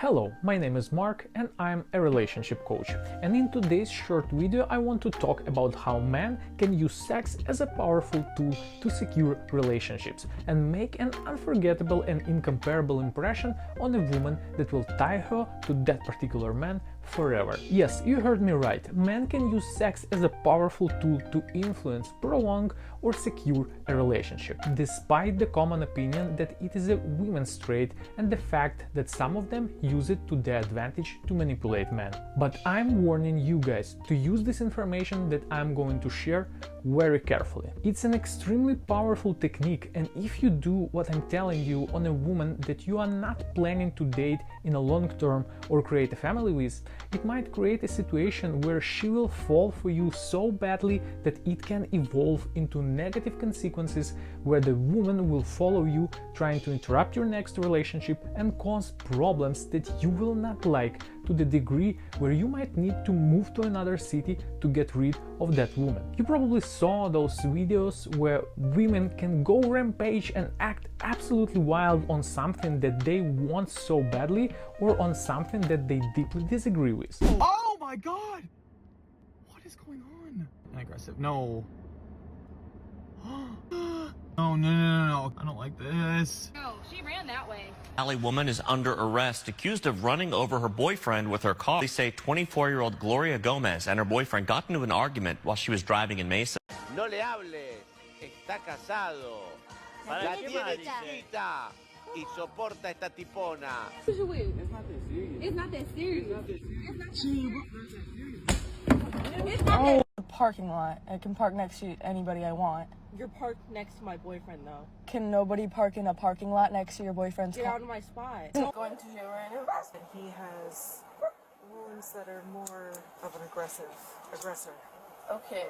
Hello, my name is Mark and I'm a relationship coach, and in today's short video I want to talk about how men can use sex as a powerful tool to secure relationships and make an unforgettable and incomparable impression on a woman that will tie her to that particular man forever. Yes, you heard me right, men can use sex as a powerful tool to influence, prolong or secure a relationship, despite the common opinion that it is a women's trait and the fact that some of them use it to their advantage to manipulate men. But I'm warning you guys to use this information that I'm going to share very carefully. It's an extremely powerful technique, and if you do what I'm telling you on a woman that you are not planning to date in a long term or create a family with, it might create a situation where she will fall for you so badly that it can evolve into negative consequences where the woman will follow you, trying to interrupt your next relationship and cause problems that you will not like, to the degree where you might need to move to another city to get rid of that woman. You probably saw those videos where women can go rampage and act absolutely wild on something that they want so badly or on something that they deeply disagree with. Oh my god! What is going on? Aggressive. No. No. I don't like this. No, she ran that way. Valley woman is under arrest, accused of running over her boyfriend with her car. They say 24-year-old Gloria Gomez and her boyfriend got into an argument while she was driving in Mesa. No le hable, está casado. La tiene chiquita y soporta esta tipona. It's not that serious. It's not that serious. It's not that. The parking lot. I can park next to anybody I want. You're parked next to my boyfriend, though. Can nobody park in a parking lot next to your boyfriend's Get car? out of my spot. I'm going to jail right now. He has wounds that are more of an aggressor. Okay.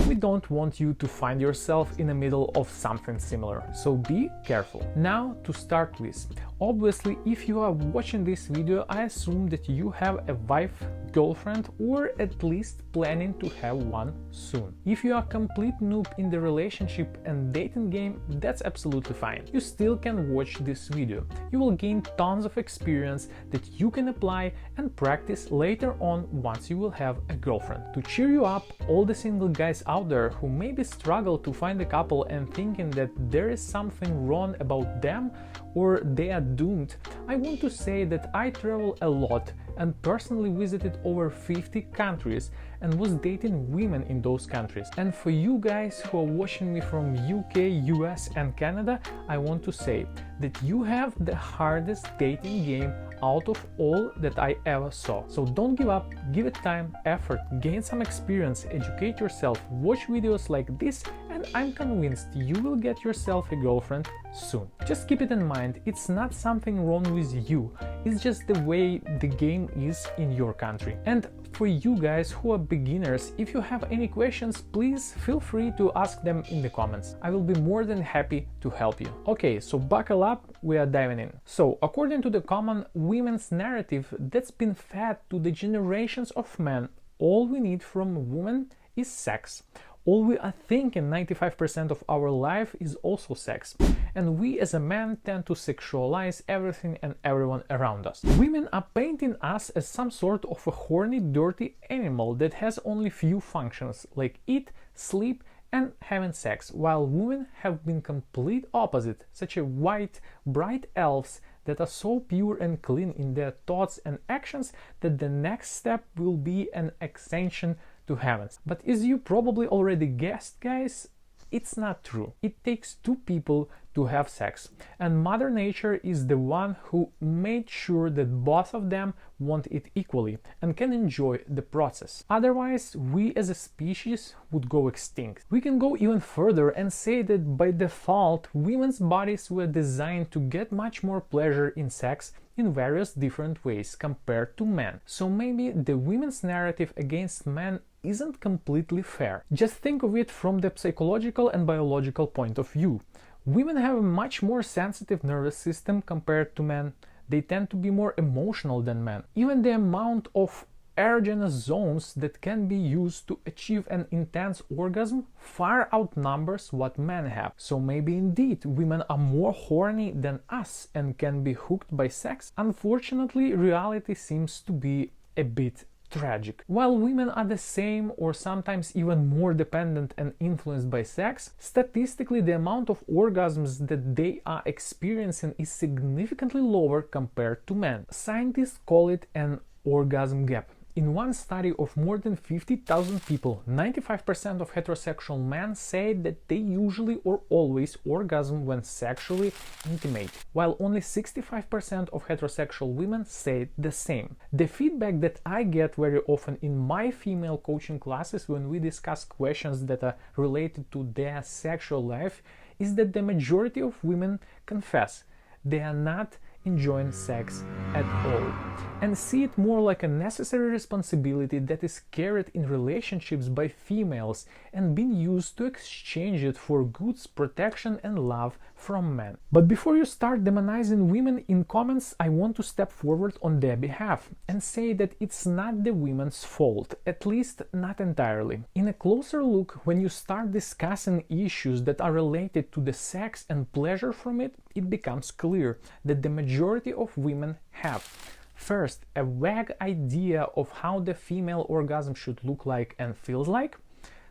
We don't want you to find yourself in the middle of something similar, so be careful. Now, to start with, obviously if you are watching this video, I assume that you have a wife, girlfriend, or at least planning to have one soon. If you are a complete noob in the relationship and dating game, that's absolutely fine. You still can watch this video. You will gain tons of experience that you can apply and practice later on once you will have a girlfriend. To cheer you up, all the single guys out there who maybe struggle to find a couple and thinking that there is something wrong about them or they are doomed, I want to say that I travel a lot and personally visited over 50 countries and was dating women in those countries. And for you guys who are watching me from UK, US and Canada, I want to say that you have the hardest dating game out of all that I ever saw. So don't give up, give it time, effort, gain some experience, educate yourself, watch videos like this, and I'm convinced you will get yourself a girlfriend soon. Just keep it in mind, it's not something wrong with you, it's just the way the game is in your country. And for you guys who are beginners, if you have any questions, please feel free to ask them in the comments. I will be more than happy to help you. Okay, so buckle up, we are diving in. So, according to the common women's narrative that's been fed to the generations of men, all we need from a woman is sex. All we are thinking 95% of our life is also sex, and we as a man tend to sexualize everything and everyone around us. Women are painting us as some sort of a horny, dirty animal that has only few functions, like eat, sleep and having sex, while women have been complete opposite, such a white, bright elves that are so pure and clean in their thoughts and actions that the next step will be an ascension to heavens. But as you probably already guessed, guys, it's not true. It takes two people to have sex, and Mother Nature is the one who made sure that both of them want it equally and can enjoy the process. Otherwise, we as a species would go extinct. We can go even further and say that by default, women's bodies were designed to get much more pleasure in sex in various different ways compared to men. So maybe the women's narrative against men isn't completely fair. Just think of it from the psychological and biological point of view. Women have a much more sensitive nervous system compared to men. They tend to be more emotional than men. Even the amount of erogenous zones that can be used to achieve an intense orgasm far outnumbers what men have. So maybe indeed women are more horny than us and can be hooked by sex? Unfortunately, reality seems to be a bit tragic. While women are the same or sometimes even more dependent and influenced by sex, statistically the amount of orgasms that they are experiencing is significantly lower compared to men. Scientists call it an orgasm gap. In one study of more than 50,000 people, 95% of heterosexual men say that they usually or always orgasm when sexually intimate, while only 65% of heterosexual women say the same. The feedback that I get very often in my female coaching classes when we discuss questions that are related to their sexual life is that the majority of women confess they are not enjoying sex at all and see it more like a necessary responsibility that is carried in relationships by females and being used to exchange it for goods, protection and love from men. But before you start demonizing women in comments, I want to step forward on their behalf and say that it's not the women's fault, at least not entirely. In a closer look, when you start discussing issues that are related to the sex and pleasure from it, it becomes clear that the majority of women have first a vague idea of how the female orgasm should look like and feels like.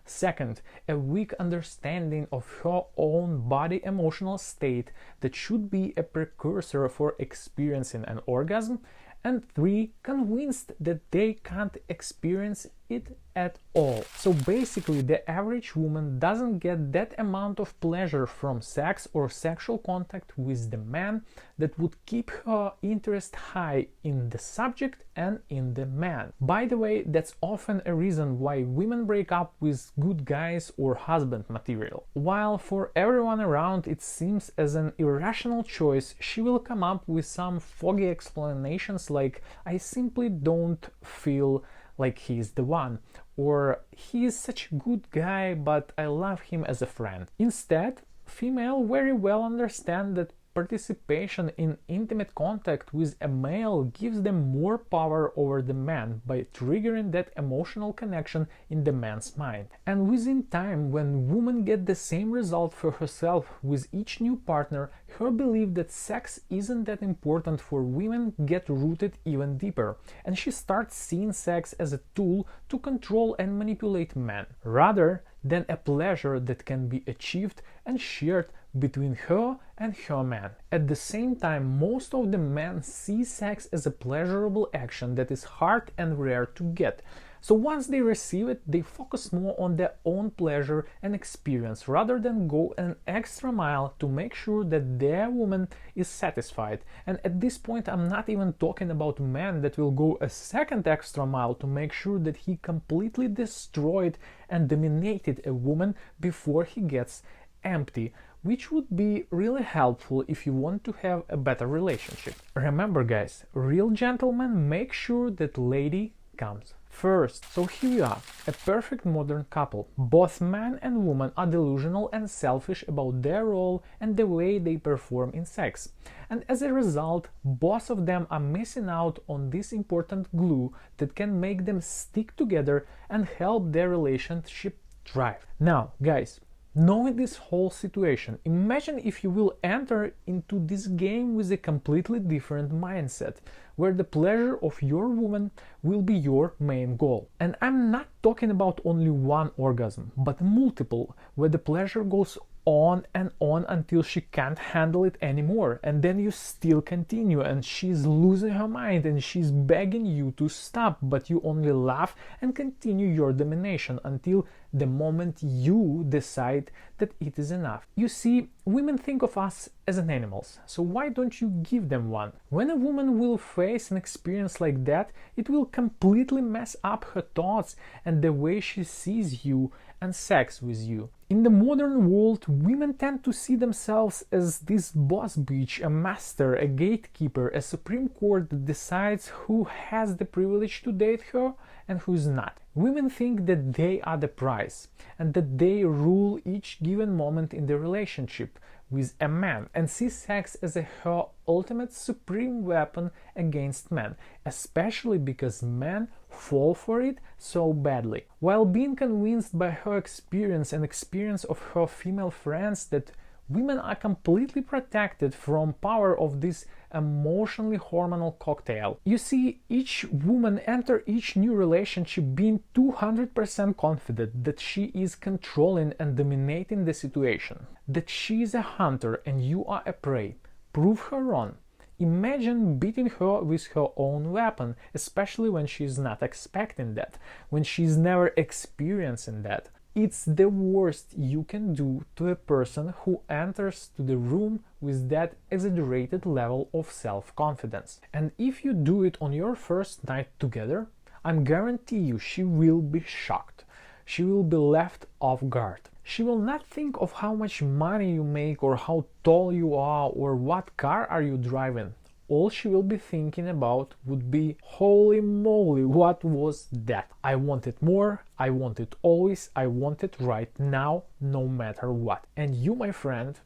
Second, a weak understanding of her own body emotional state that should be a precursor for experiencing an orgasm. And three, convinced that they can't experience it at all. So basically, the average woman doesn't get that amount of pleasure from sex or sexual contact with the man that would keep her interest high in the subject and in the man. By the way, that's often a reason why women break up with good guys or husband material. While for everyone around it seems as an irrational choice, she will come up with some foggy explanations like, I simply don't feel like he's the one, or he is such a good guy but I love him as a friend. Instead, female very well understand that participation in intimate contact with a male gives them more power over the man by triggering that emotional connection in the man's mind. And within time, when women get the same result for herself with each new partner, her belief that sex isn't that important for women get rooted even deeper, and she starts seeing sex as a tool to control and manipulate men, rather than a pleasure that can be achieved and shared between her and her man. At the same time, most of the men see sex as a pleasurable action that is hard and rare to get. So once they receive it, they focus more on their own pleasure and experience rather than go an extra mile to make sure that their woman is satisfied. And at this point, I'm not even talking about men that will go a second extra mile to make sure that he completely destroyed and dominated a woman before he gets empty, which would be really helpful if you want to have a better relationship. Remember guys, real gentlemen make sure that lady comes first. So here you are, a perfect modern couple. Both man and woman are delusional and selfish about their role and the way they perform in sex. And as a result, both of them are missing out on this important glue that can make them stick together and help their relationship thrive. Now, guys, knowing this whole situation, imagine if you will enter into this game with a completely different mindset, where the pleasure of your woman will be your main goal. And I'm not talking about only one orgasm, but multiple, where the pleasure goes on and on until she can't handle it anymore, and then you still continue and she's losing her mind and she's begging you to stop, but you only laugh and continue your domination until the moment you decide that it is enough. You see, women think of us as an animals, so why don't you give them one? When a woman will face an experience like that, it will completely mess up her thoughts and the way she sees you and sex with you. In the modern world, women tend to see themselves as this boss bitch, a master, a gatekeeper, a supreme court that decides who has the privilege to date her and who's not. Women think that they are the prize and that they rule each given moment in the relationship, with a man and see sex as her ultimate supreme weapon against men, especially because men fall for it so badly. While being convinced by her experience and experience of her female friends that women are completely protected from power of this emotionally hormonal cocktail. You see, each woman enter each new relationship being 200% confident that she is controlling and dominating the situation, that she is a hunter and you are a prey. Prove her wrong. Imagine beating her with her own weapon, especially when she is not expecting that, when she is never experiencing that. It's the worst you can do to a person who enters to the room with that exaggerated level of self-confidence. And if you do it on your first night together, I guarantee you she will be shocked. She will be left off guard. She will not think of how much money you make or how tall you are or what car are you driving. All she will be thinking about would be, holy moly, what was that? I want it more, I want it always, I want it right now, no matter what. And you, my friend,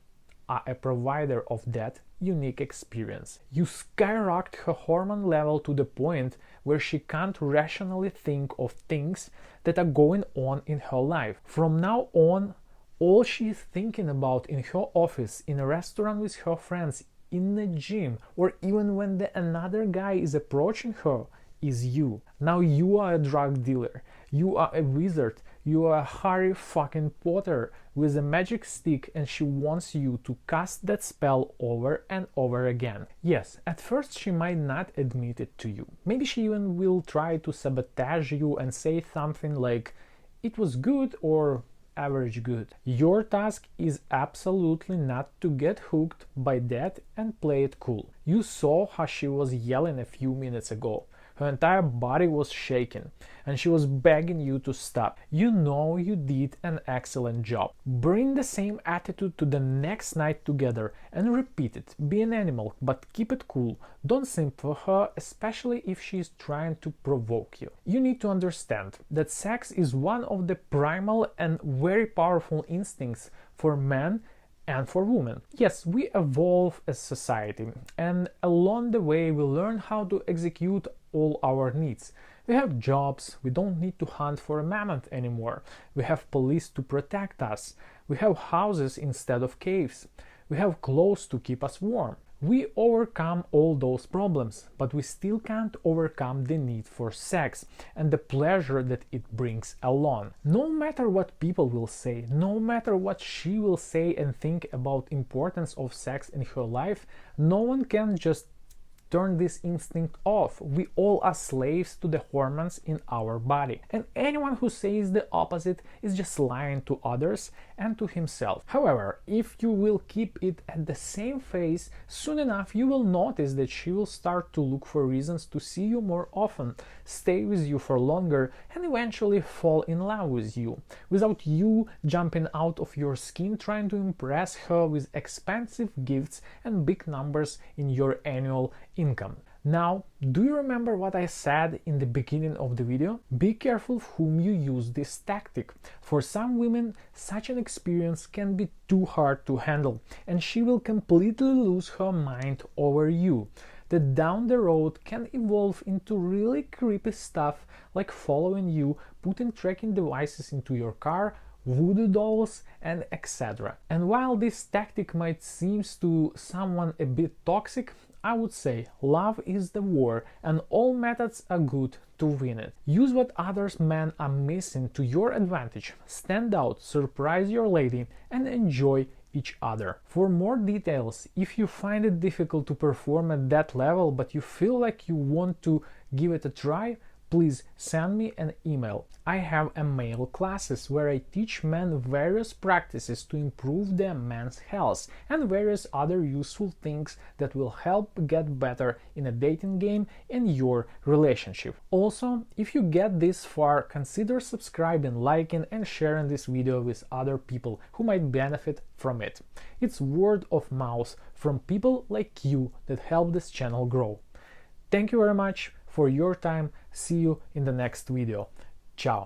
are a provider of that unique experience. You skyrocket her hormone level to the point where she can't rationally think of things that are going on in her life. From now on, all she is thinking about in her office, in a restaurant with her friends, in the gym, or even when another guy is approaching her, is you. Now you are a drug dealer, you are a wizard, you are Harry fucking Potter with a magic stick, and she wants you to cast that spell over and over again. Yes, at first she might not admit it to you. Maybe she even will try to sabotage you and say something like, it was good or average good. Your task is absolutely not to get hooked by that and play it cool. You saw how she was yelling a few minutes ago. Her entire body was shaking and she was begging you to stop. You know you did an excellent job. Bring the same attitude to the next night together and repeat it. Be an animal, but keep it cool. Don't simp for her, especially if she is trying to provoke you. You need to understand that sex is one of the primal and very powerful instincts for men and for women. Yes, we evolve as society, and along the way we learn how to execute all our needs. We have jobs, we don't need to hunt for a mammoth anymore. We have police to protect us. We have houses instead of caves. We have clothes to keep us warm. We overcome all those problems, but we still can't overcome the need for sex and the pleasure that it brings along. No matter what people will say, no matter what she will say and think about importance of sex in her life, no one can just turn this instinct off. We all are slaves to the hormones in our body, and anyone who says the opposite is just lying to others and to himself. However, if you will keep it at the same pace, soon enough you will notice that she will start to look for reasons to see you more often, stay with you for longer, and eventually fall in love with you, without you jumping out of your skin trying to impress her with expensive gifts and big numbers in your annual income. Now, do you remember what I said in the beginning of the video? Be careful whom you use this tactic. For some women, such an experience can be too hard to handle, and she will completely lose her mind over you. That down the road can evolve into really creepy stuff like following you, putting tracking devices into your car, voodoo dolls, and etc. And while this tactic might seem to someone a bit toxic, I would say love is the war and all methods are good to win it. Use what others men are missing to your advantage. Stand out, surprise your lady, and enjoy each other. For more details, if you find it difficult to perform at that level but you feel like you want to give it a try, please send me an email. I have a male classes where I teach men various practices to improve their men's health and various other useful things that will help get better in a dating game and your relationship. Also, if you get this far, consider subscribing, liking and sharing this video with other people who might benefit from it. It's word of mouth from people like you that help this channel grow. Thank you very much for your time. See you in the next video. Ciao.